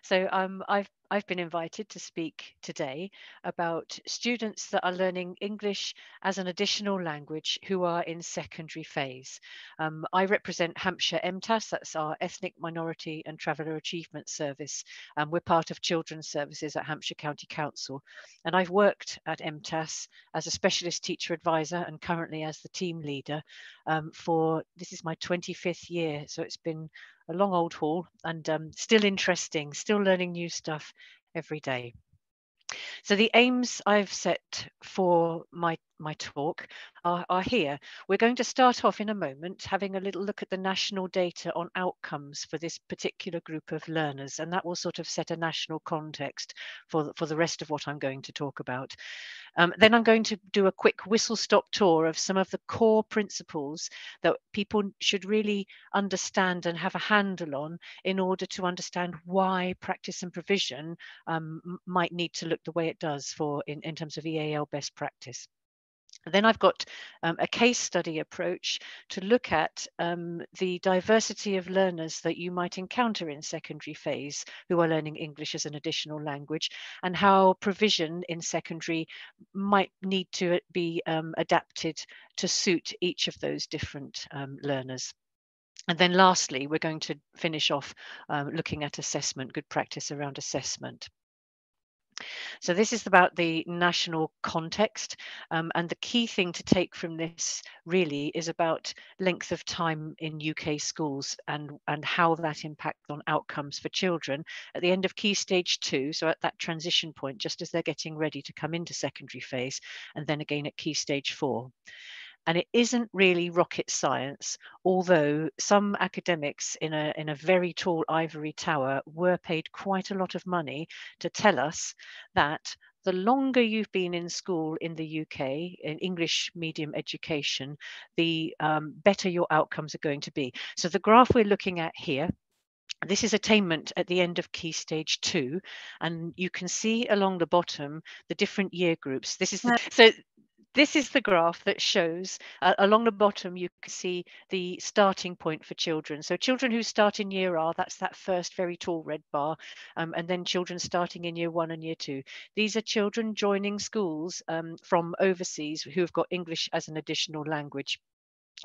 So I've been invited to speak today about students that are learning English as an additional language who are in secondary phase. I represent Hampshire MTAS, that's our Ethnic Minority and Traveller Achievement Service. We're part of Children's Services at Hampshire County Council. And I've worked at MTAS as a specialist teacher advisor and currently as the team leader this is my 25th year. So it's been a long old haul and still interesting, still learning new stuff every day. So the aims I've set for my talk are here. We're going to start off in a moment having a little look at the national data on outcomes for this particular group of learners, and that will sort of set a national context for the rest of what I'm going to talk about. Then I'm going to do a quick whistle-stop tour of some of the core principles that people should really understand and have a handle on in order to understand why practice and provision might need to look the way it does in terms of EAL best practice. Then I've got a case study approach to look at the diversity of learners that you might encounter in secondary phase who are learning English as an additional language, and how provision in secondary might need to be adapted to suit each of those different learners. And then lastly, we're going to finish off looking at assessment, good practice around assessment. So this is about the national context, and the key thing to take from this really is about length of time in UK schools and how that impacts on outcomes for children at the end of Key Stage 2, so at that transition point, just as they're getting ready to come into secondary phase, and then again at Key Stage 4. And it isn't really rocket science, although some academics in a very tall ivory tower were paid quite a lot of money to tell us that the longer you've been in school in the UK, in English medium education, the better your outcomes are going to be. So the graph we're looking at here, this is attainment at the end of Key Stage 2, and you can see along the bottom the different year groups. This is the graph that shows along the bottom, you can see the starting point for children. So children who start in year R, that's that first very tall red bar, and then children starting in year 1 and year 2. These are children joining schools from overseas who have got English as an additional language.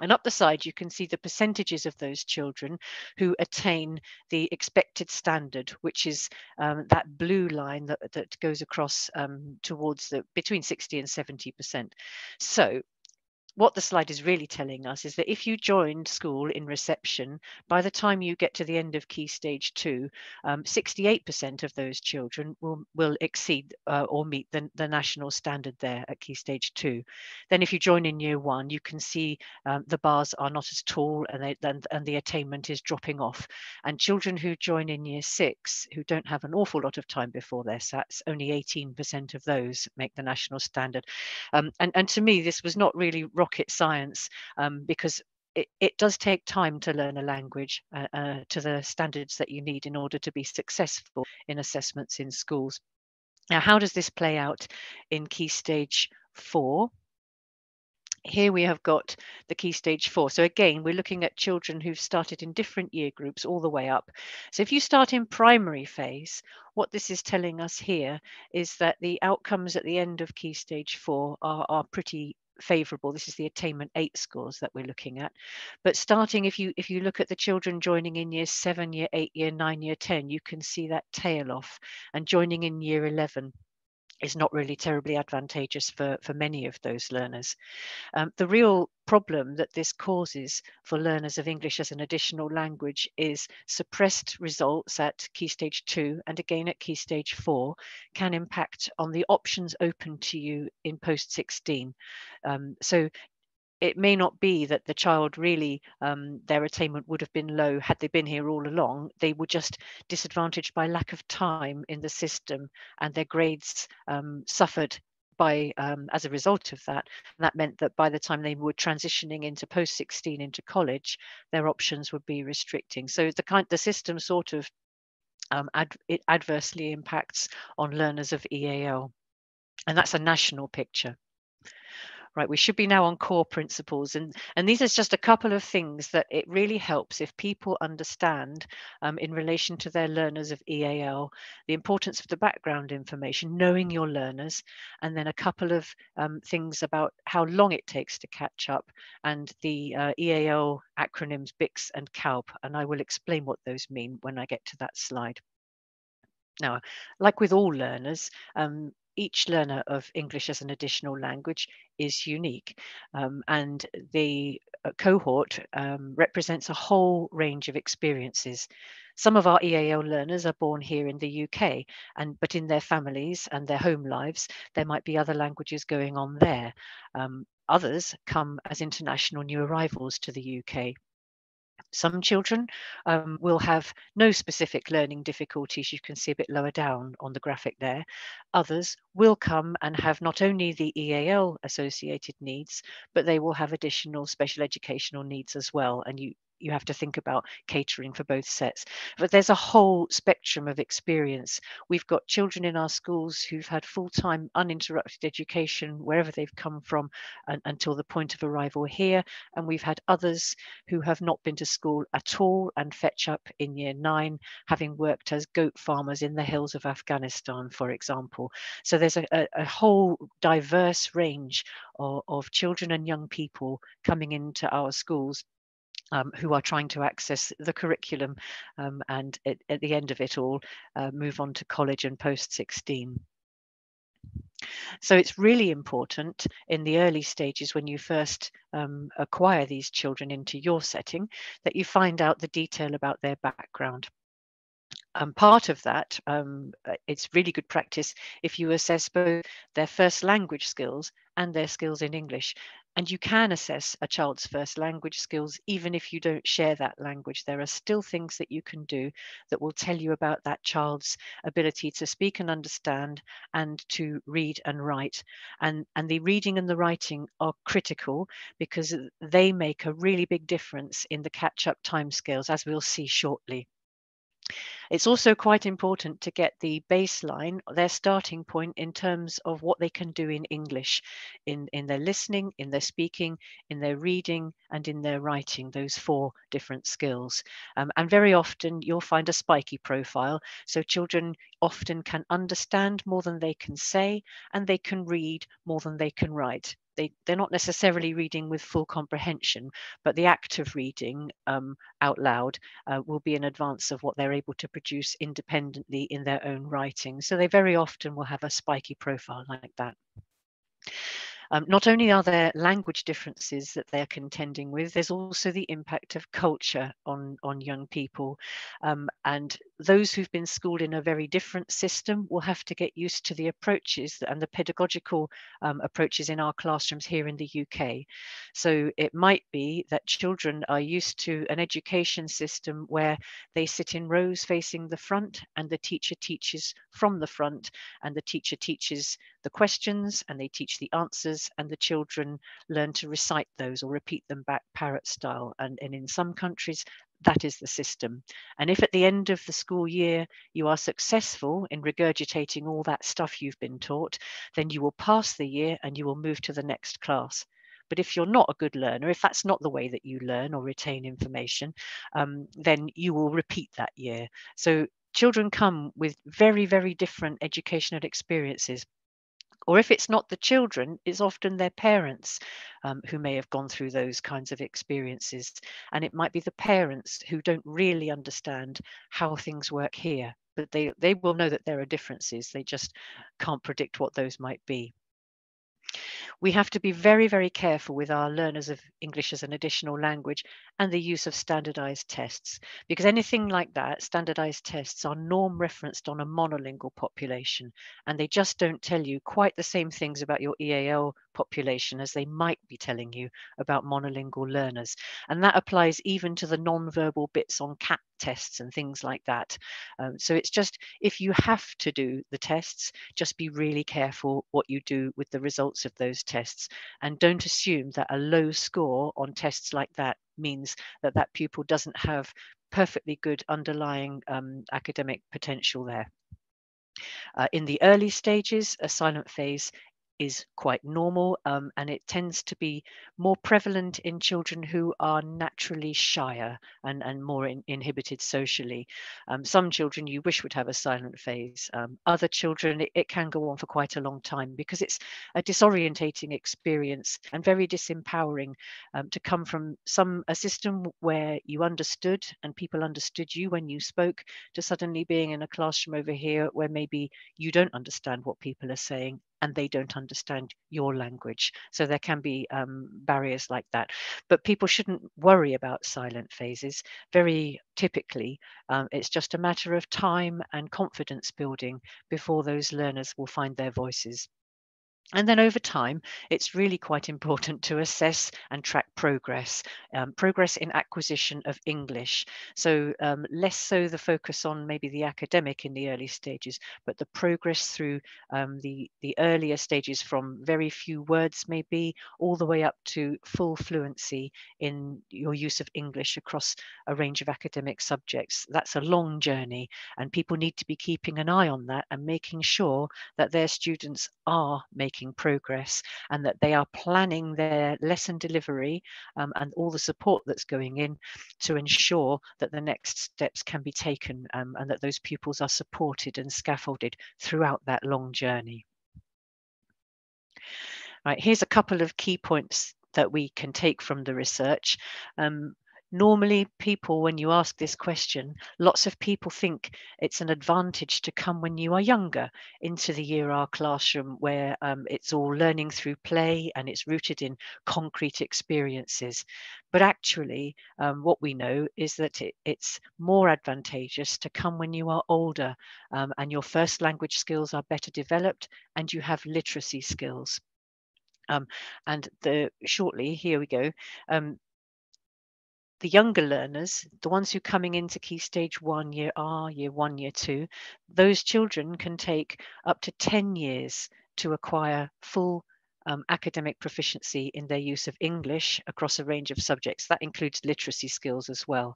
And up the side, you can see the percentages of those children who attain the expected standard, which is that blue line that goes across towards between 60 and 70%. So what the slide is really telling us is that if you joined school in reception, by the time you get to the end of Key Stage 2, 68% of those children will exceed or meet the national standard there at Key Stage 2. Then if you join in year 1, you can see the bars are not as tall and the attainment is dropping off. And children who join in year 6, who don't have an awful lot of time before their SATs, only 18% of those make the national standard. And to me, this was not really rocket science, because it does take time to learn a language to the standards that you need in order to be successful in assessments in schools. Now, how does this play out in Key Stage 4? Here we have got the Key Stage 4. So again, we're looking at children who've started in different year groups all the way up. So if you start in primary phase, what this is telling us here is that the outcomes at the end of Key Stage 4 are pretty favourable. This is the attainment 8 scores that we're looking at. But starting, if you look at the children joining in year 7, year 8, year 9, year 10, you can see that tail off, and joining in year 11 is not really terribly advantageous for many of those learners. The real problem that this causes for learners of English as an additional language is suppressed results at Key Stage 2 and again at Key Stage 4 can impact on the options open to you in post-16. So it may not be that the child really, their attainment would have been low had they been here all along. They were just disadvantaged by lack of time in the system, and their grades suffered as a result of that. And that meant that by the time they were transitioning into post-16 into college, their options would be restricting. So the system sort of it adversely impacts on learners of EAL, and that's a national picture. Right, we should be now on core principles, and these are just a couple of things that it really helps if people understand in relation to their learners of EAL, the importance of the background information, knowing your learners, and then a couple of things about how long it takes to catch up, and the EAL acronyms BICS and CALP, and I will explain what those mean when I get to that slide. Now, like with all learners, each learner of English as an additional language is unique, and the cohort represents a whole range of experiences. Some of our EAL learners are born here in the UK, but in their families and their home lives, there might be other languages going on there. Others come as international new arrivals to the UK. Some children will have no specific learning difficulties. You can see a bit lower down on the graphic there. Others will come and have not only the EAL associated needs, but they will have additional special educational needs as well. And you have to think about catering for both sets. But there's a whole spectrum of experience. We've got children in our schools who've had full-time uninterrupted education wherever they've come from until the point of arrival here. And we've had others who have not been to school at all and fetch up in year 9, having worked as goat farmers in the hills of Afghanistan, for example. So there's a whole diverse range of children and young people coming into our schools who are trying to access the curriculum and at the end of it all, move on to college and post-16. So it's really important in the early stages when you first acquire these children into your setting that you find out the detail about their background. Part of that, it's really good practice if you assess both their first language skills and their skills in English. And you can assess a child's first language skills even if you don't share that language. There are still things that you can do that will tell you about that child's ability to speak and understand and to read and write. And the reading and the writing are critical because they make a really big difference in the catch-up timescales, as we'll see shortly. It's also quite important to get the baseline, their starting point in terms of what they can do in English, in their listening, in their speaking, in their reading, and in their writing, those 4 different skills. And very often you'll find a spiky profile. So children often can understand more than they can say, and they can read more than they can write. They're not necessarily reading with full comprehension, but the act of reading out loud will be in advance of what they're able to produce independently in their own writing. So they very often will have a spiky profile like that. Not only are there language differences that they're contending with, there's also the impact of culture on young people. And those who've been schooled in a very different system will have to get used to the approaches and the pedagogical approaches in our classrooms here in the UK. So it might be that children are used to an education system where they sit in rows facing the front and the teacher teaches from the front, and the teacher teaches the questions and they teach the answers, and the children learn to recite those or repeat them back parrot style. And in some countries, that is the system. And if at the end of the school year you are successful in regurgitating all that stuff you've been taught, then you will pass the year and you will move to the next class. But if you're not a good learner, if that's not the way that you learn or retain information, then you will repeat that year. So children come with very, very different educational experiences. Or if it's not the children, it's often their parents who may have gone through those kinds of experiences. And it might be the parents who don't really understand how things work here, but they will know that there are differences. They just can't predict what those might be. We have to be very, very careful with our learners of English as an additional language and the use of standardized tests, because anything like that, standardized tests are norm referenced on a monolingual population, and they just don't tell you quite the same things about your EAL population as they might be telling you about monolingual learners. And that applies even to the non-verbal bits on CAT tests and things like that. So it's just, if you have to do the tests, just be really careful what you do with the results of those tests, and don't assume that a low score on tests like that means that that pupil doesn't have perfectly good underlying academic potential there. In the early stages, a silent phase is quite normal, and it tends to be more prevalent in children who are naturally shyer and more inhibited socially. Some children you wish would have a silent phase. Other children, it can go on for quite a long time because it's a disorientating experience and very disempowering to come from a system where you understood and people understood you when you spoke, to suddenly being in a classroom over here where maybe you don't understand what people are saying and they don't understand your language. So there can be barriers like that. But people shouldn't worry about silent phases. Very typically, it's just a matter of time and confidence building before those learners will find their voices. And then over time, it's really quite important to assess and track progress, progress in acquisition of English. So less so the focus on maybe the academic in the early stages, but the progress through the earlier stages, from very few words maybe all the way up to full fluency in your use of English across a range of academic subjects. That's a long journey, and people need to be keeping an eye on that and making sure that their students are making progress and that they are planning their lesson delivery and all the support that's going in to ensure that the next steps can be taken and that those pupils are supported and scaffolded throughout that long journey. Right, here's a couple of key points that we can take from the research. Normally, people, when you ask this question, lots of people think it's an advantage to come when you are younger into the Year R classroom, where it's all learning through play and it's rooted in concrete experiences. But actually, what we know is that it's more advantageous to come when you are older and your first language skills are better developed and you have literacy skills. Shortly, here we go. The younger learners, the ones who are coming into Key Stage 1, Year R, Year 1, Year 2, those children can take up to 10 years to acquire full academic proficiency in their use of English across a range of subjects. That includes literacy skills as well.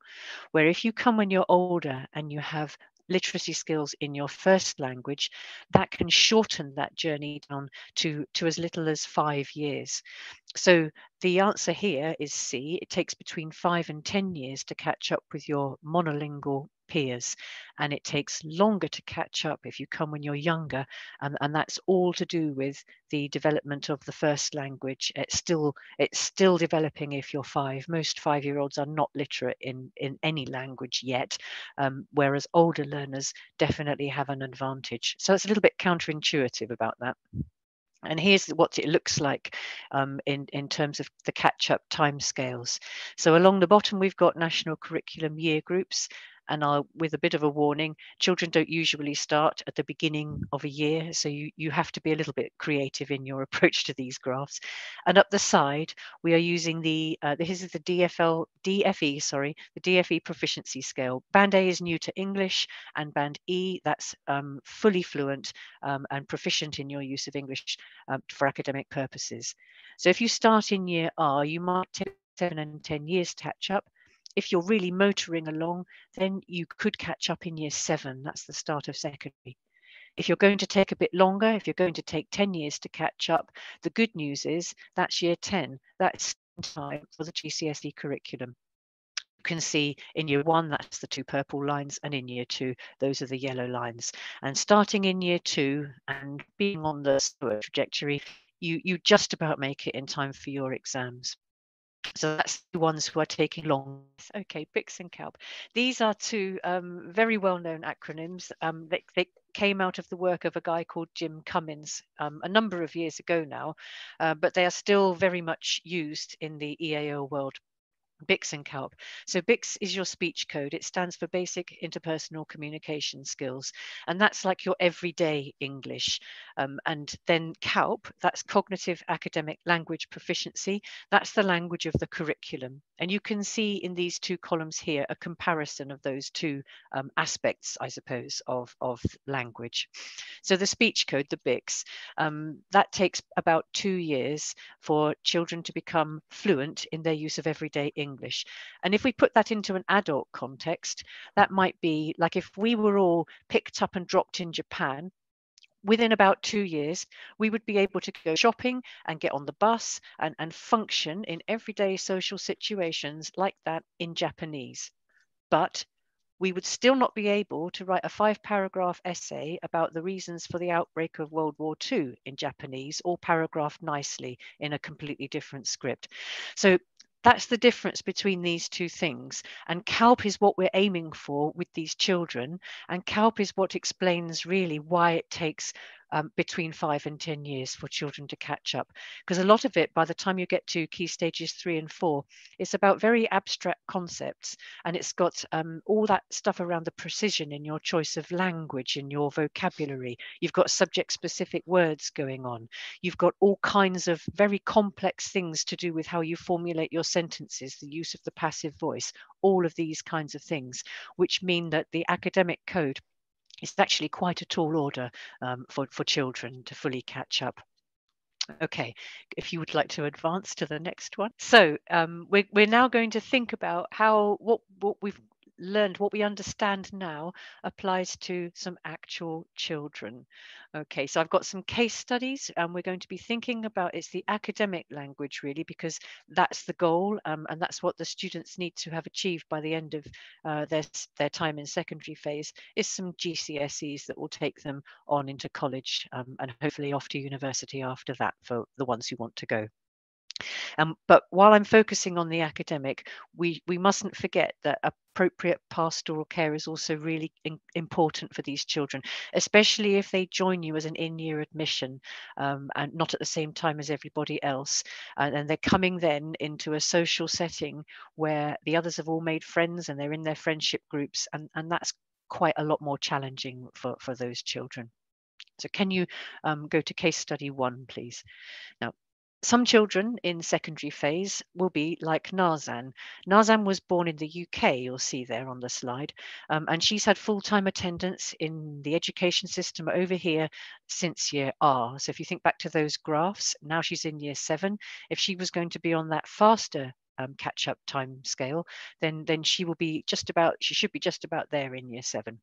Where if you come when you're older and you have literacy skills in your first language, that can shorten that journey down to as little as 5 years. So the answer here is C. It takes between 5 and 10 years to catch up with your monolingual peers, and it takes longer to catch up if you come when you're younger, and that's all to do with the development of the first language. It's still developing if you're 5. Most 5-year-olds are not literate in any language yet, whereas older learners definitely have an advantage. So it's a little bit counterintuitive about that. And here's what it looks like in terms of the catch-up timescales. So along the bottom, we've got national curriculum year groups. And with a bit of a warning, children don't usually start at the beginning of a year. So you have to be a little bit creative in your approach to these graphs. And up the side, we are using this is the DFE proficiency scale. Band A is new to English, and Band E, that's fully fluent and proficient in your use of English for academic purposes. So if you start in Year R, you might take 7 and 10 years to catch up. If you're really motoring along, then you could catch up in Year 7. That's the start of secondary. If you're going to take a bit longer, if you're going to take 10 years to catch up, the good news is that's Year 10. That's time for the GCSE curriculum. You can see in Year 1, that's the 2 purple lines, and in Year 2, those are the yellow lines. And starting in Year 2 and being on the slower trajectory, you just about make it in time for your exams. So that's the ones who are taking long. Okay, BICS and CALB. These are 2 very well-known acronyms. They came out of the work of a guy called Jim Cummins a number of years ago now, but they are still very much used in the EAL world. BICS and CALB. So BICS is your speech code. It stands for Basic Interpersonal Communication Skills. And that's like your everyday English. And then CALB, that's Cognitive Academic Language Proficiency. That's the language of the curriculum. And you can see in these 2 columns here a comparison of those 2 aspects, I suppose, of language. So the speech code, the BICS, that takes about 2 years for children to become fluent in their use of everyday English. And if we put that into an adult context, that might be like if we were all picked up and dropped in Japan, within about 2 years, we would be able to go shopping and get on the bus and function in everyday social situations like that in Japanese. But we would still not be able to write a 5-paragraph essay about the reasons for the outbreak of World War II in Japanese, all paragraphed nicely in a completely different script. So that's the difference between these two things. And CALP is what we're aiming for with these children. And CALP is what explains really why it takes between 5 and 10 years for children to catch up. Because a lot of it, by the time you get to key stages 3 and 4, it's about very abstract concepts. And it's got all that stuff around the precision in your choice of language, in your vocabulary. You've got subject-specific words going on. You've got all kinds of very complex things to do with how you formulate your sentences, the use of the passive voice, all of these kinds of things, which mean that the academic code is actually quite a tall order for children to fully catch up. Okay, if you would like to advance to the next one. So we're now going to think about how what we've learned, what we understand now applies to some actual children. Okay, so I've got some case studies and we're going to be thinking about it's the academic language really, because that's the goal and that's what the students need to have achieved by the end of their time in secondary phase, is some GCSEs that will take them on into college and hopefully off to university after that for the ones who want to go. But while I'm focusing on the academic, we mustn't forget that appropriate pastoral care is also really important for these children, especially if they join you as an in-year admission and not at the same time as everybody else. And they're coming then into a social setting where the others have all made friends and they're in their friendship groups, and that's quite a lot more challenging for those children. So can you go to case study 1, please? Now, some children in secondary phase will be like Narzan. Narzan was born in the UK, you'll see there on the slide, and she's had full-time attendance in the education system over here since year R. So if you think back to those graphs, now she's in year 7. If she was going to be on that faster catch-up time scale, then she should be just about there in year 7.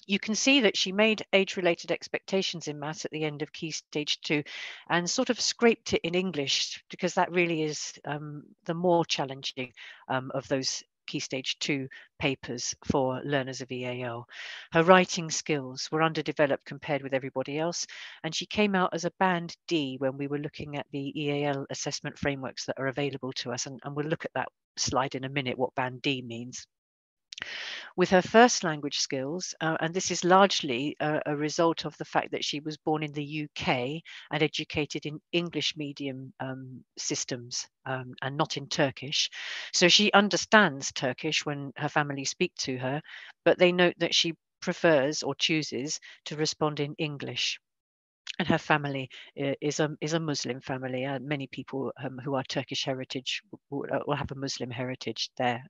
You can see that she made age-related expectations in maths at the end of Key Stage 2 and sort of scraped it in English, because that really is the more challenging of those Key Stage 2 papers for learners of EAL. Her writing skills were underdeveloped compared with everybody else, and she came out as a band D when we were looking at the EAL assessment frameworks that are available to us, and we'll look at that slide in a minute, what band D means. With her first language skills, and this is largely a result of the fact that she was born in the UK and educated in English medium systems and not in Turkish. So she understands Turkish when her family speak to her, but they note that she prefers or chooses to respond in English. And her family is a Muslim family. Many people who are Turkish heritage will have a Muslim heritage there.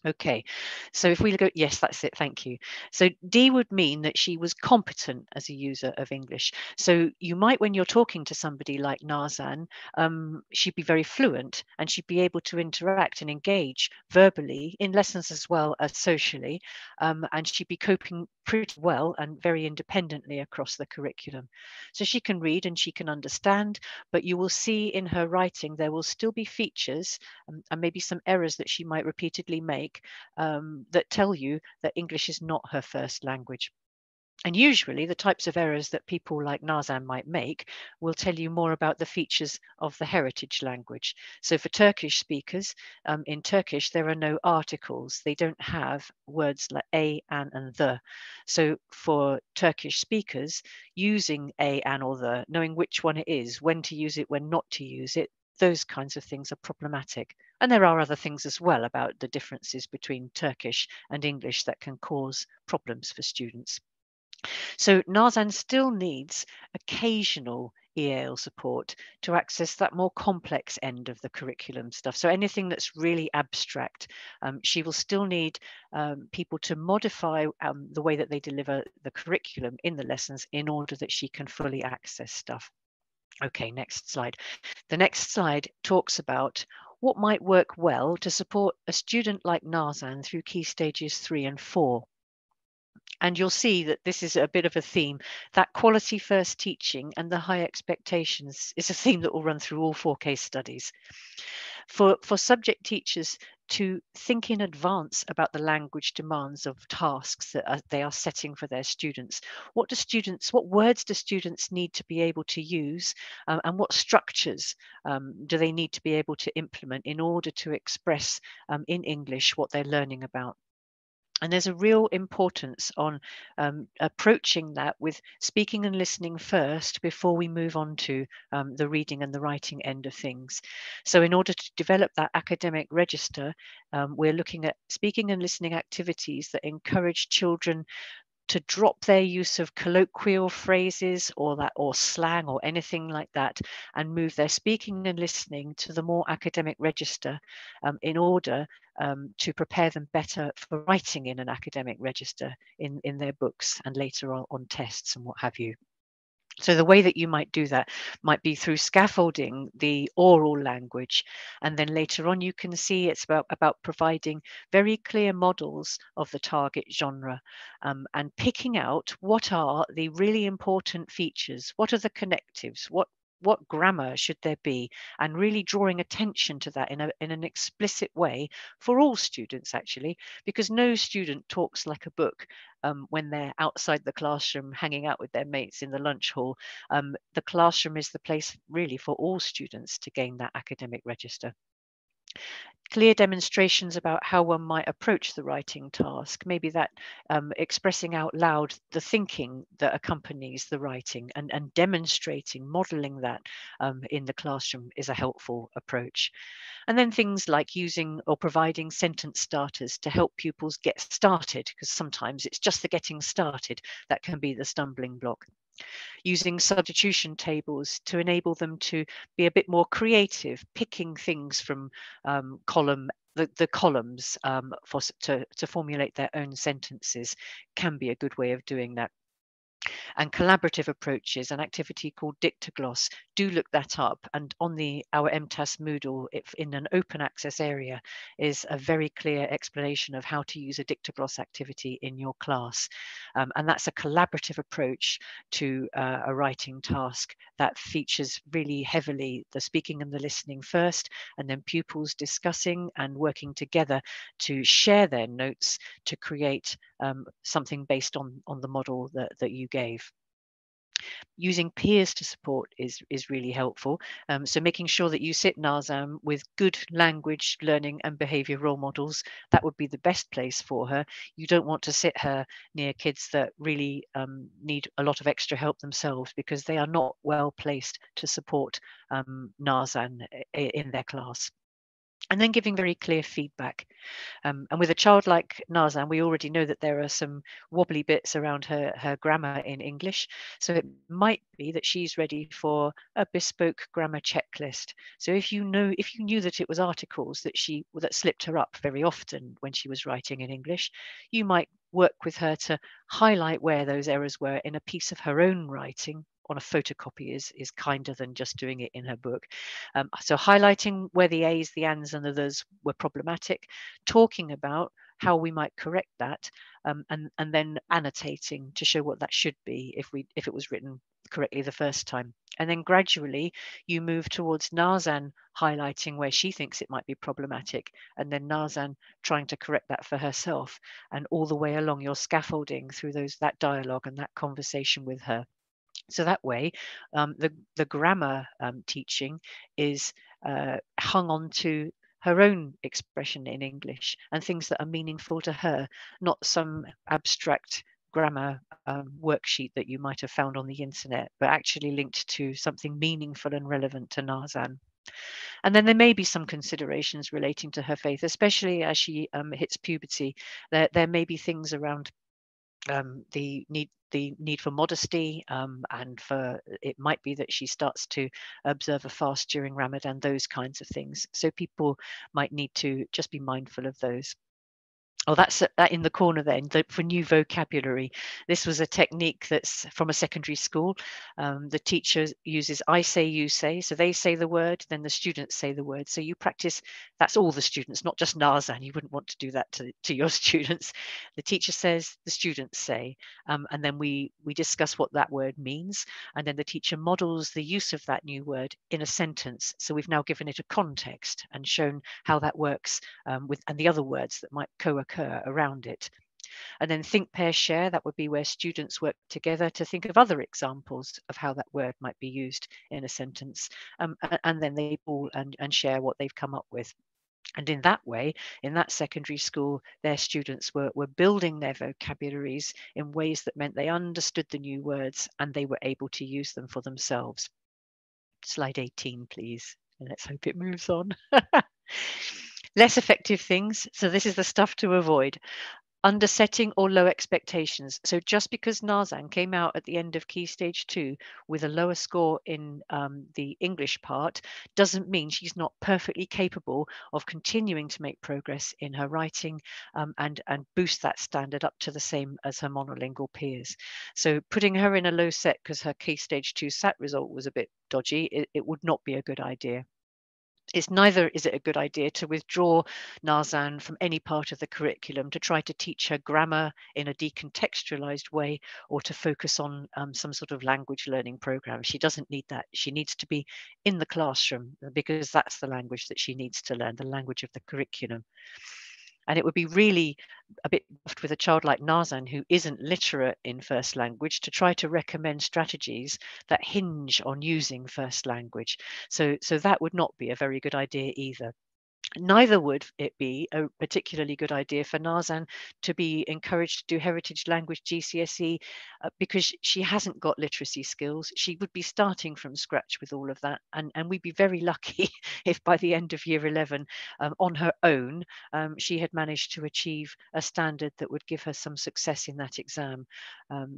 Okay, so if we look at, yes, that's it, thank you. So D would mean that she was competent as a user of English. So you might, when you're talking to somebody like Narzan, she'd be very fluent and she'd be able to interact and engage verbally in lessons as well as socially, and she'd be coping pretty well and very independently across the curriculum. So she can read and she can understand, but you will see in her writing there will still be features and maybe some errors that she might repeatedly make that tell you that English is not her first language. And usually the types of errors that people like Narzan might make will tell you more about the features of the heritage language. So for Turkish speakers, in Turkish, there are no articles. They don't have words like a, an, and the. So for Turkish speakers, using a, an, or the, knowing which one it is, when to use it, when not to use it, those kinds of things are problematic. And there are other things as well about the differences between Turkish and English that can cause problems for students. So Narzan still needs occasional EAL support to access that more complex end of the curriculum stuff. So anything that's really abstract, she will still need people to modify the way that they deliver the curriculum in the lessons in order that she can fully access stuff. Okay, next slide. The next slide talks about what might work well to support a student like Narzan through key stages 3 and 4. And you'll see that this is a bit of a theme. That quality first teaching and the high expectations is a theme that will run through all 4 case studies. For subject teachers to think in advance about the language demands of tasks that they are setting for their students. What words do students need to be able to use, and what structures do they need to be able to implement in order to express in English what they're learning about? And there's a real importance on approaching that with speaking and listening first before we move on to the reading and the writing end of things. So in order to develop that academic register, we're looking at speaking and listening activities that encourage children to drop their use of colloquial phrases or slang or anything like that, and move their speaking and listening to the more academic register, in order to prepare them better for writing in an academic register in their books and later on tests and what have you. So the way that you might do that might be through scaffolding the oral language, and then later on you can see it's about providing very clear models of the target genre, and picking out what are the really important features, what are the connectives, what grammar should there be, and really drawing attention to that in an explicit way for all students, actually, because no student talks like a book when they're outside the classroom hanging out with their mates in the lunch hall. The classroom is the place really for all students to gain that academic register. Clear demonstrations about how one might approach the writing task, maybe that expressing out loud the thinking that accompanies the writing, and demonstrating, modeling that in the classroom is a helpful approach. And then things like using or providing sentence starters to help pupils get started, because sometimes it's just the getting started that can be the stumbling block. Using substitution tables to enable them to be a bit more creative, picking things from the columns to formulate their own sentences can be a good way of doing that. And collaborative approaches, an activity called Dictogloss. Do look that up. And on our MTAS Moodle, in an open access area, is a very clear explanation of how to use a Dictogloss activity in your class. And that's a collaborative approach to a writing task that features really heavily the speaking and the listening first, and then pupils discussing and working together to share their notes to create something based on the model that you gave. Using peers to support is really helpful. So making sure that you sit Nazam with good language learning and behaviour role models, that would be the best place for her. You don't want to sit her near kids that really need a lot of extra help themselves, because they are not well placed to support Nazan in their class. And then giving very clear feedback. And with a child like Nazan, we already know that there are some wobbly bits around her grammar in English. So it might be that she's ready for a bespoke grammar checklist. So if you knew that it was articles that slipped her up very often when she was writing in English, you might work with her to highlight where those errors were in a piece of her own writing. On a photocopy is kinder than just doing it in her book. So highlighting where the A's, the ands and the thes were problematic, talking about how we might correct that, and then annotating to show what that should be if it was written correctly the first time. And then gradually you move towards Nazan highlighting where she thinks it might be problematic, and then Nazan trying to correct that for herself, and all the way along you're scaffolding through that dialogue and that conversation with her. So that way, the grammar teaching is hung on to her own expression in English and things that are meaningful to her, not some abstract grammar worksheet that you might have found on the internet, but actually linked to something meaningful and relevant to Nazan. And then there may be some considerations relating to her faith, especially as she hits puberty. There may be things around the need for modesty, and it might be that she starts to observe a fast during Ramadan, those kinds of things. So people might need to just be mindful of those. Oh, that's that in the corner then, for new vocabulary. This was a technique that's from a secondary school. The teacher uses I say, you say. So they say the word, then the students say the word. So you practice, that's all the students, not just Narzan. You wouldn't want to do that to your students. The teacher says, the students say, and then we discuss what that word means. And then the teacher models the use of that new word in a sentence. So we've now given it a context and shown how that works with and the other words that might co-occur around it. And then think, pair, share, that would be where students work together to think of other examples of how that word might be used in a sentence. And then they pool and share what they've come up with. And in that way, in that secondary school, their students were building their vocabularies in ways that meant they understood the new words and they were able to use them for themselves. Slide 18, please. And let's hope it moves on. Less effective things. So this is the stuff to avoid. Undersetting or low expectations. So just because Narzan came out at the end of Key Stage 2 with a lower score in the English part doesn't mean she's not perfectly capable of continuing to make progress in her writing and boost that standard up to the same as her monolingual peers. So putting her in a low set because her Key Stage 2 SAT result was a bit dodgy, it would not be a good idea. It's neither is it a good idea to withdraw Narzan from any part of the curriculum to try to teach her grammar in a decontextualized way or to focus on some sort of language learning program. She doesn't need that. She needs to be in the classroom because that's the language that she needs to learn, the language of the curriculum. And it would be really a bit daft with a child like Narzan, who isn't literate in first language, to try to recommend strategies that hinge on using first language. So that would not be a very good idea either. Neither would it be a particularly good idea for Narzan to be encouraged to do heritage language GCSE because she hasn't got literacy skills. She would be starting from scratch with all of that. And we'd be very lucky if by the end of year 11, on her own, she had managed to achieve a standard that would give her some success in that exam.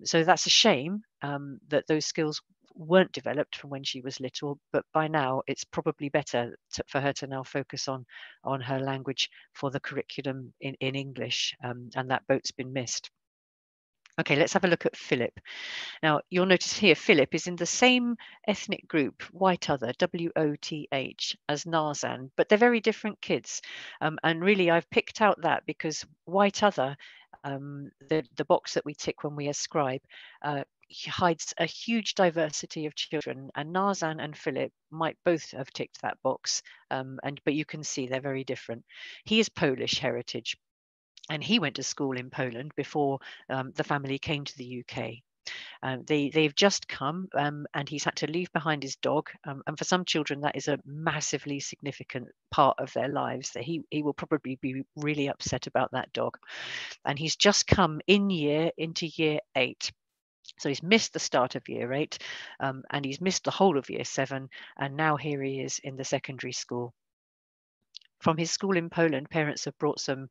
So that's a shame that those skills weren't developed from when she was little, but by now it's probably better for her to now focus on her language for the curriculum in English, and that boat's been missed. Okay, let's have a look at Philip. Now, you'll notice here Philip is in the same ethnic group, White Other, WOTH, as Narzan, but they're very different kids. And really, I've picked out that because White Other, the box that we tick when we ascribe, hides a huge diversity of children, and Narzan and Philip might both have ticked that box, but you can see they're very different. He is Polish heritage, and he went to school in Poland before the family came to the UK. They've just come, and he's had to leave behind his dog. And for some children, that is a massively significant part of their lives. That he will probably be really upset about that dog. And he's just come into year 8. So he's missed the start of year 8, and he's missed the whole of year 7. And now here he is in the secondary school. From his school in Poland, parents have brought some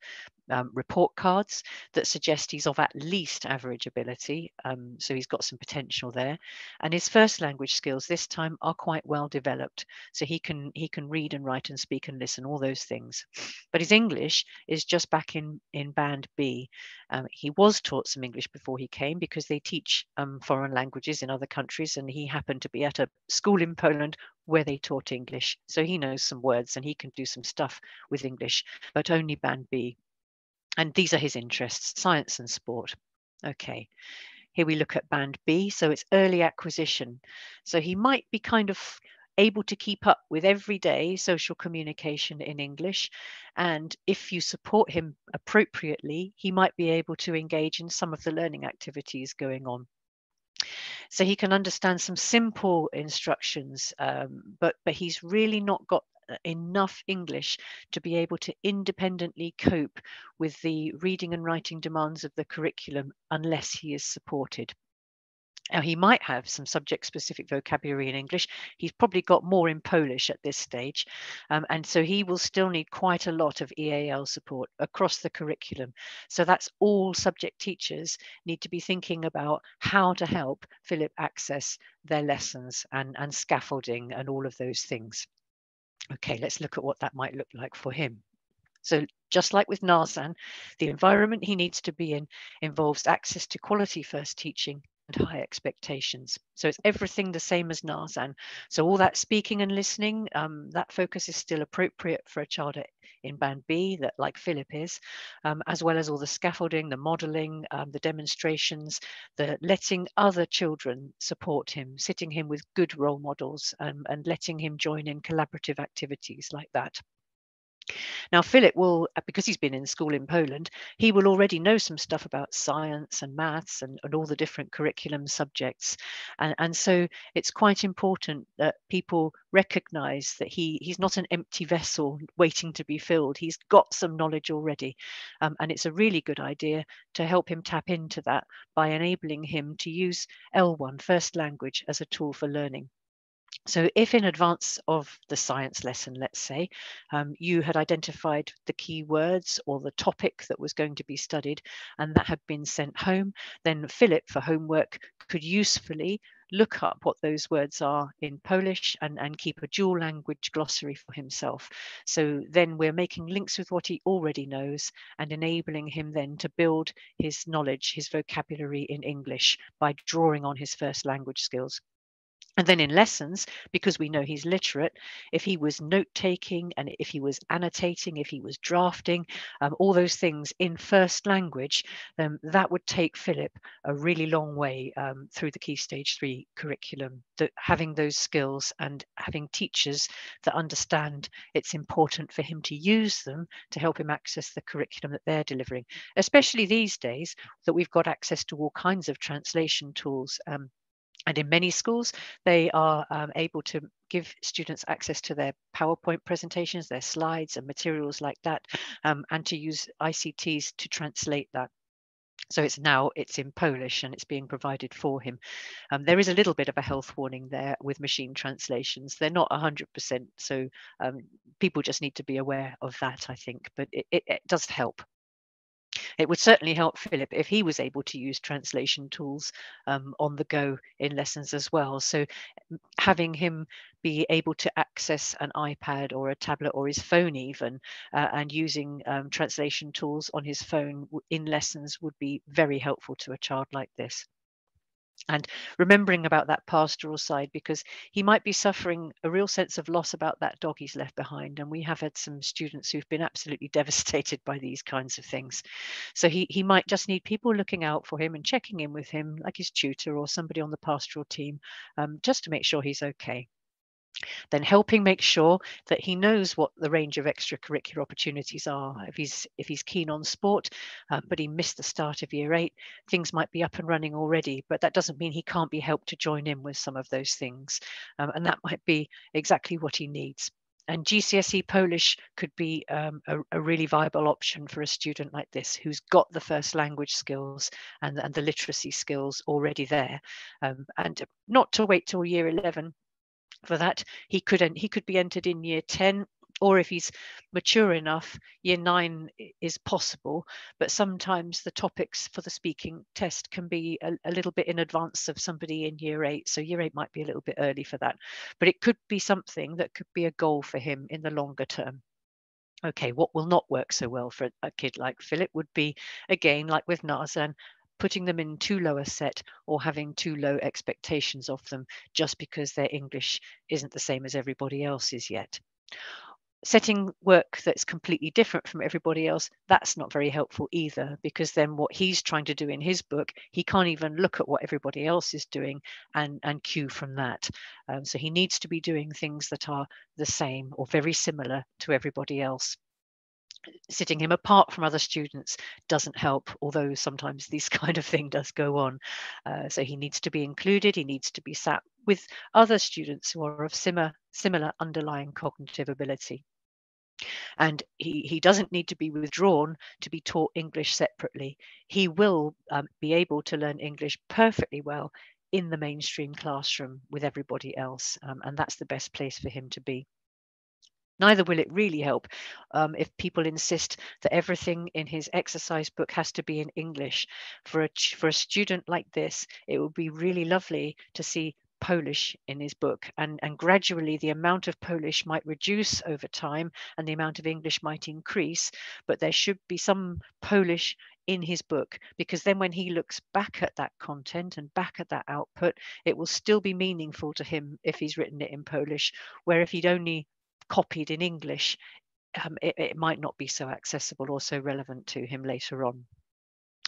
report cards that suggest he's of at least average ability. So he's got some potential there. And his first language skills this time are quite well developed. So he can read and write and speak and listen, all those things. But his English is just back in band B. He was taught some English before he came because they teach foreign languages in other countries. And he happened to be at a school in Poland where they taught English. So he knows some words and he can do some stuff with English, but only band B. And these are his interests, science and sport. Okay, here we look at band B. So it's early acquisition. So he might be kind of able to keep up with everyday social communication in English. And if you support him appropriately, he might be able to engage in some of the learning activities going on. So he can understand some simple instructions, but he's really not got enough English to be able to independently cope with the reading and writing demands of the curriculum unless he is supported. Now, he might have some subject-specific vocabulary in English. He's probably got more in Polish at this stage. And so he will still need quite a lot of EAL support across the curriculum. So that's all subject teachers need to be thinking about how to help Philip access their lessons and scaffolding and all of those things. Okay, let's look at what that might look like for him. So just like with Narzan, the environment he needs to be in involves access to quality first teaching and high expectations. So it's everything the same as Narzan. So all that speaking and listening, that focus is still appropriate for a child in Band B, that like Philip is, as well as all the scaffolding, the modelling, the demonstrations, the letting other children support him, sitting him with good role models, and letting him join in collaborative activities like that. Now, Philip will, because he's been in school in Poland, he will already know some stuff about science and maths and all the different curriculum subjects. And so it's quite important that people recognize that he's not an empty vessel waiting to be filled. He's got some knowledge already. And it's a really good idea to help him tap into that by enabling him to use L1, first language, as a tool for learning. So if in advance of the science lesson, let's say, you had identified the key words or the topic that was going to be studied and that had been sent home, then Philip for homework could usefully look up what those words are in Polish and keep a dual language glossary for himself. So then we're making links with what he already knows and enabling him then to build his knowledge, his vocabulary in English by drawing on his first language skills. And then in lessons, because we know he's literate, if he was note taking and if he was annotating, if he was drafting, all those things in first language, that would take Philip a really long way through the Key Stage 3 curriculum. Having those skills and having teachers that understand it's important for him to use them to help him access the curriculum that they're delivering, especially these days that we've got access to all kinds of translation tools. And in many schools, they are able to give students access to their PowerPoint presentations, their slides and materials like that, and to use ICTs to translate that. So it's in Polish and it's being provided for him. There is a little bit of a health warning there with machine translations. They're not 100%, so people just need to be aware of that, I think, but it does help. It would certainly help Philip if he was able to use translation tools on the go in lessons as well. So having him be able to access an iPad or a tablet or his phone even, and using translation tools on his phone in lessons would be very helpful to a child like this. And remembering about that pastoral side, because he might be suffering a real sense of loss about that dog he's left behind. And we have had some students who've been absolutely devastated by these kinds of things. So he might just need people looking out for him and checking in with him, like his tutor or somebody on the pastoral team, just to make sure he's okay. Then helping make sure that he knows what the range of extracurricular opportunities are. If he's keen on sport, but he missed the start of year 8, things might be up and running already, but that doesn't mean he can't be helped to join in with some of those things. And that might be exactly what he needs. And GCSE Polish could be a really viable option for a student like this who's got the first language skills and the literacy skills already there. And not to wait till year 11 for that. He could be entered in year 10, or if he's mature enough, year 9 is possible, but sometimes the topics for the speaking test can be a little bit in advance of somebody in year 8, so year 8 might be a little bit early for that, but it could be something that could be a goal for him in the longer term. Okay, what will not work so well for a kid like Philip would be, again, like with Narzan, putting them in too low a set or having too low expectations of them just because their English isn't the same as everybody else's yet. Setting work that's completely different from everybody else, that's not very helpful either, because then what he's trying to do in his book, he can't even look at what everybody else is doing and cue from that. So he needs to be doing things that are the same or very similar to everybody else. Sitting him apart from other students doesn't help, although sometimes this kind of thing does go on. So he needs to be included, he needs to be sat with other students who are of similar underlying cognitive ability. And he doesn't need to be withdrawn to be taught English separately. He will be able to learn English perfectly well in the mainstream classroom with everybody else, and that's the best place for him to be. Neither will it really help if people insist that everything in his exercise book has to be in English. For a student like this, it would be really lovely to see Polish in his book, and gradually the amount of Polish might reduce over time and the amount of English might increase, but there should be some Polish in his book, because then when he looks back at that content and back at that output, it will still be meaningful to him if he's written it in Polish, where if he'd only copied in English, it might not be so accessible or so relevant to him later on.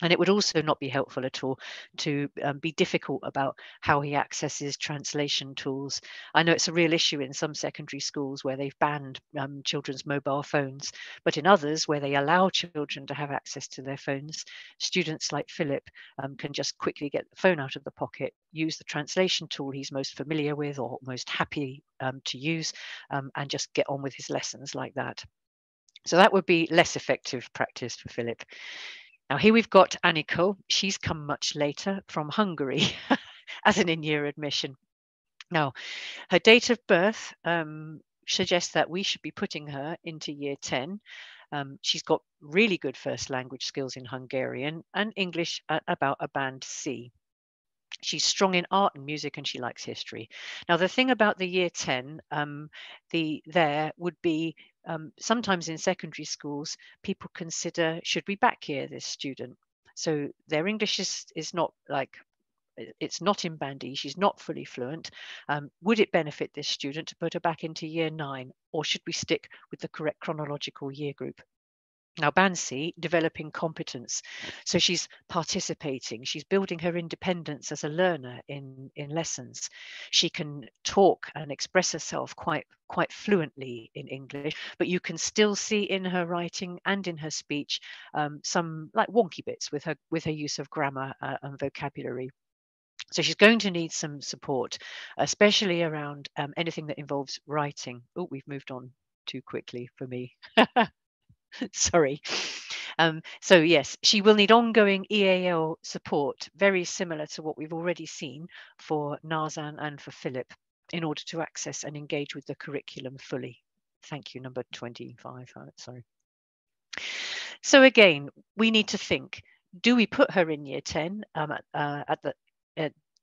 And it would also not be helpful at all to be difficult about how he accesses translation tools. I know it's a real issue in some secondary schools where they've banned children's mobile phones, but in others where they allow children to have access to their phones, students like Philip can just quickly get the phone out of the pocket, use the translation tool he's most familiar with or most happy to use, and just get on with his lessons like that. So that would be less effective practice for Philip. Now here we've got Aniko. She's come much later from Hungary as an in-year admission. Now, her date of birth suggests that we should be putting her into year 10. She's got really good first language skills in Hungarian and English at about a band C. She's strong in art and music, and she likes history. Now, the thing about the year 10, there would be sometimes in secondary schools, people consider, should we back year this student? So their English is not like, it's not in band E, she's not fully fluent. Would it benefit this student to put her back into year 9, or should we stick with the correct chronological year group? Now, band C, developing competence. So she's participating, she's building her independence as a learner in lessons. She can talk and express herself quite fluently in English, but you can still see in her writing and in her speech some like wonky bits with her use of grammar and vocabulary. So she's going to need some support, especially around anything that involves writing. Oh, we've moved on too quickly for me. Sorry. So yes, she will need ongoing EAL support, very similar to what we've already seen for Nazan and for Philip, in order to access and engage with the curriculum fully. Thank you, number 25. Sorry. So again, we need to think, do we put her in year 10 at the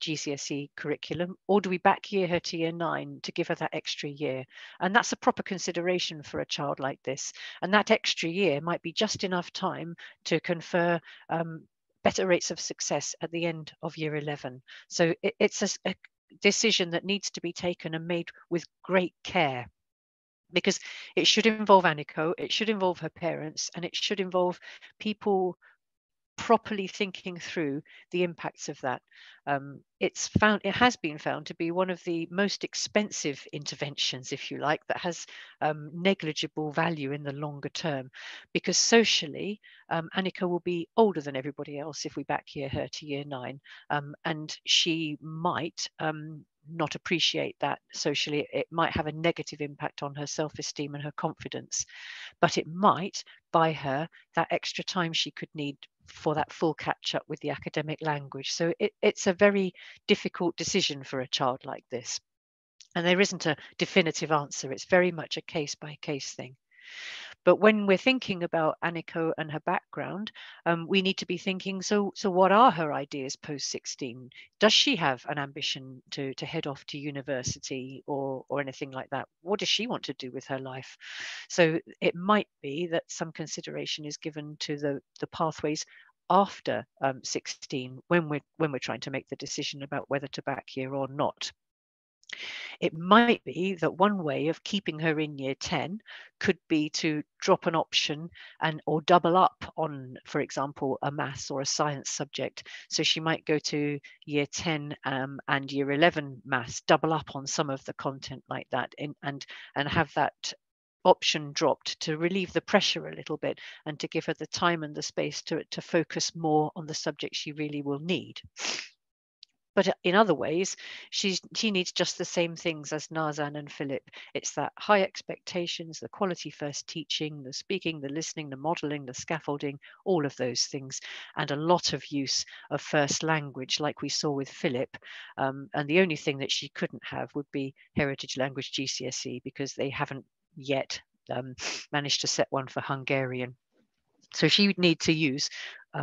GCSE curriculum, or do we back year her to year 9 to give her that extra year? And that's a proper consideration for a child like this. And that extra year might be just enough time to confer better rates of success at the end of year 11. So it's a decision that needs to be taken and made with great care, because it should involve Aniko, it should involve her parents, and it should involve people properly thinking through the impacts of that. It has been found to be one of the most expensive interventions, if you like, that has negligible value in the longer term, because socially, Annika will be older than everybody else if we back year her to year 9, and she might not appreciate that socially. It might have a negative impact on her self-esteem and her confidence, but it might buy her that extra time she could need for that full catch up with the academic language. So it's a very difficult decision for a child like this. And there isn't a definitive answer. It's very much a case by case thing. But when we're thinking about Aniko and her background, we need to be thinking, so what are her ideas post 16? Does she have an ambition to head off to university or anything like that? What does she want to do with her life? So it might be that some consideration is given to the pathways after 16 when we're trying to make the decision about whether to back year or not. It might be that one way of keeping her in year 10 could be to drop an option or double up on, for example, a maths or a science subject. So she might go to year 10 and year 11 maths, double up on some of the content like that, and have that option dropped to relieve the pressure a little bit and to give her the time and the space to focus more on the subject she really will need. But in other ways, she needs just the same things as Nazan and Philip. It's that high expectations, the quality first teaching, the speaking, the listening, the modelling, the scaffolding, all of those things, and a lot of use of first language like we saw with Philip. And the only thing that she couldn't have would be Heritage Language GCSE, because they haven't yet managed to set one for Hungarian. So she would need to use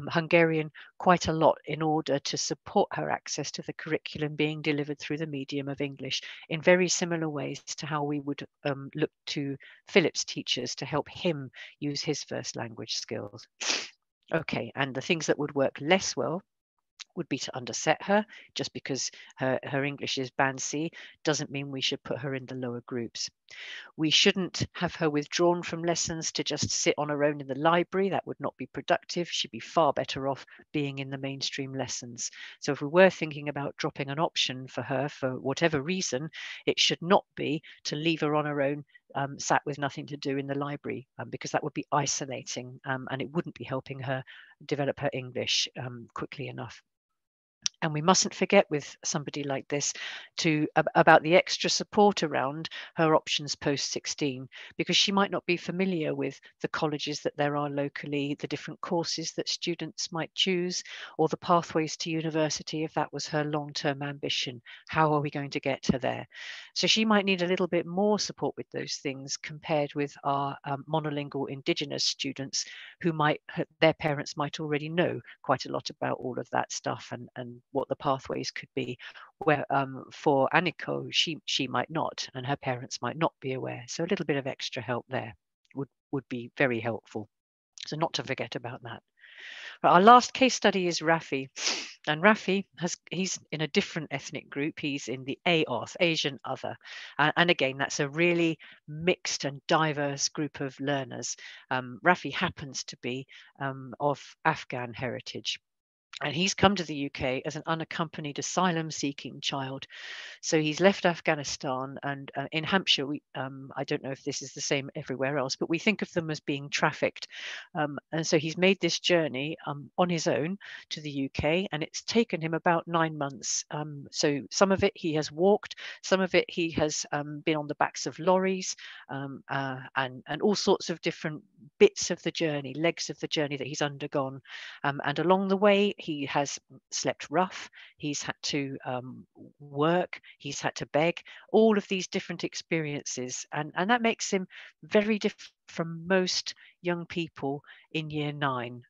Hungarian quite a lot in order to support her access to the curriculum being delivered through the medium of English, in very similar ways to how we would look to Philip's teachers to help him use his first language skills. Okay, and the things that would work less well would be to underset her. Just because her English is band C doesn't mean we should put her in the lower groups. We shouldn't have her withdrawn from lessons to just sit on her own in the library. That would not be productive. She'd be far better off being in the mainstream lessons. So if we were thinking about dropping an option for her for whatever reason, it should not be to leave her on her own, sat with nothing to do in the library, because that would be isolating, and it wouldn't be helping her develop her English quickly enough. And we mustn't forget with somebody like this about the extra support around her options post 16, because she might not be familiar with the colleges that there are locally, the different courses that students might choose, or the pathways to university if that was her long-term ambition. How are we going to get her there? So she might need a little bit more support with those things compared with our monolingual Indigenous students who their parents might already know quite a lot about all of that stuff and what the pathways could be, where for Aniko, she might not, and her parents might not be aware. So a little bit of extra help there would be very helpful. So not to forget about that. Our last case study is Rafi. And Rafi, he's in a different ethnic group. He's in the AOTH, Asian Other. And again, that's a really mixed and diverse group of learners. Rafi happens to be of Afghan heritage. And he's come to the UK as an unaccompanied asylum-seeking child. So he's left Afghanistan, and in Hampshire, I don't know if this is the same everywhere else, but we think of them as being trafficked. And so he's made this journey on his own to the UK, and it's taken him about 9 months. So some of it he has walked, some of it he has been on the backs of lorries, and all sorts of different bits of the journey, legs of the journey that he's undergone. And along the way, he has slept rough, he's had to work, he's had to beg, all of these different experiences. And that makes him very different from most young people in year 9,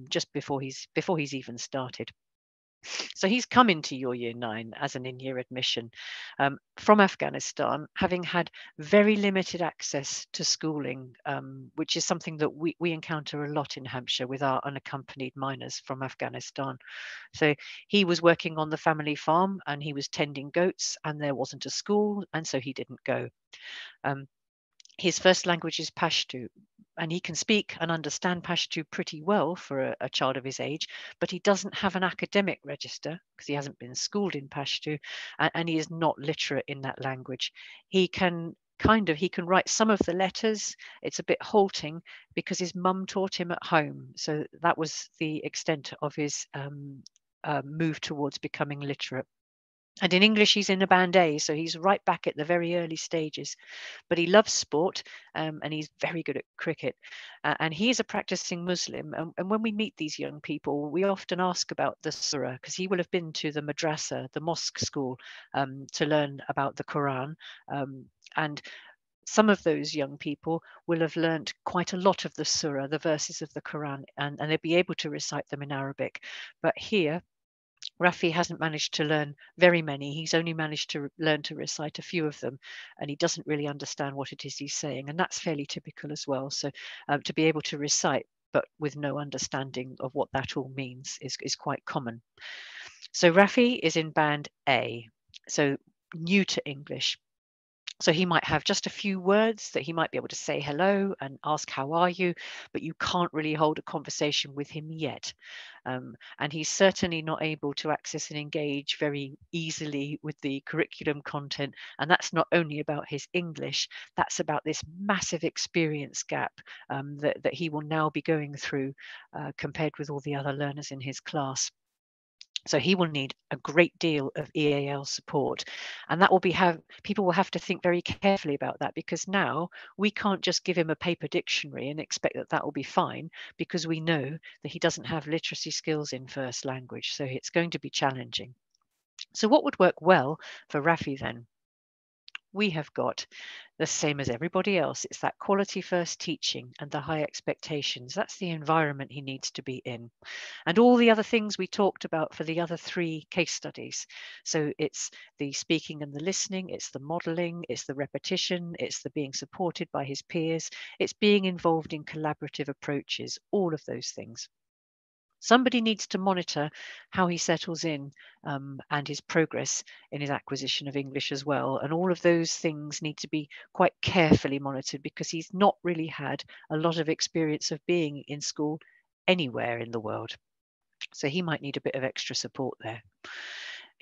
just before he's even started. So he's come into your year 9 as an in-year admission from Afghanistan, having had very limited access to schooling, which is something that we encounter a lot in Hampshire with our unaccompanied minors from Afghanistan. So he was working on the family farm and he was tending goats, and there wasn't a school, and so he didn't go. His first language is Pashto, and he can speak and understand Pashto pretty well for a child of his age, but he doesn't have an academic register because he hasn't been schooled in Pashto, and he is not literate in that language. He can write some of the letters. It's a bit halting because his mum taught him at home, so that was the extent of his move towards becoming literate. And in English, he's in a band A, so he's right back at the very early stages. But he loves sport, and he's very good at cricket. And he is a practicing Muslim. And when we meet these young people, we often ask about the surah, because he will have been to the madrasa, the mosque school, to learn about the Quran. And some of those young people will have learnt quite a lot of the surah, the verses of the Quran, and they'll be able to recite them in Arabic. But here, Rafi hasn't managed to learn very many. He's only managed to learn to recite a few of them, and he doesn't really understand what it is he's saying. And that's fairly typical as well. So to be able to recite, but with no understanding of what that all means is quite common. So Rafi is in band A, so new to English. So he might have just a few words that he might be able to say hello and ask, how are you? But you can't really hold a conversation with him yet. And he's certainly not able to access and engage very easily with the curriculum content. And that's not only about his English, that's about this massive experience gap that he will now be going through compared with all the other learners in his class. So he will need a great deal of EAL support, and that will be people will have to think very carefully about that, because now we can't just give him a paper dictionary and expect that will be fine, because we know that he doesn't have literacy skills in first language. So it's going to be challenging. So what would work well for Rafi then? we have got the same as everybody else. It's that quality first teaching and the high expectations. That's the environment he needs to be in. And all the other things we talked about for the other 3 case studies. So it's the speaking and the listening, it's the modeling, it's the repetition, it's the being supported by his peers, it's being involved in collaborative approaches, all of those things. Somebody needs to monitor how he settles in and his progress in his acquisition of English as well. And all of those things need to be quite carefully monitored because he's not really had a lot of experience of being in school anywhere in the world. So he might need a bit of extra support there.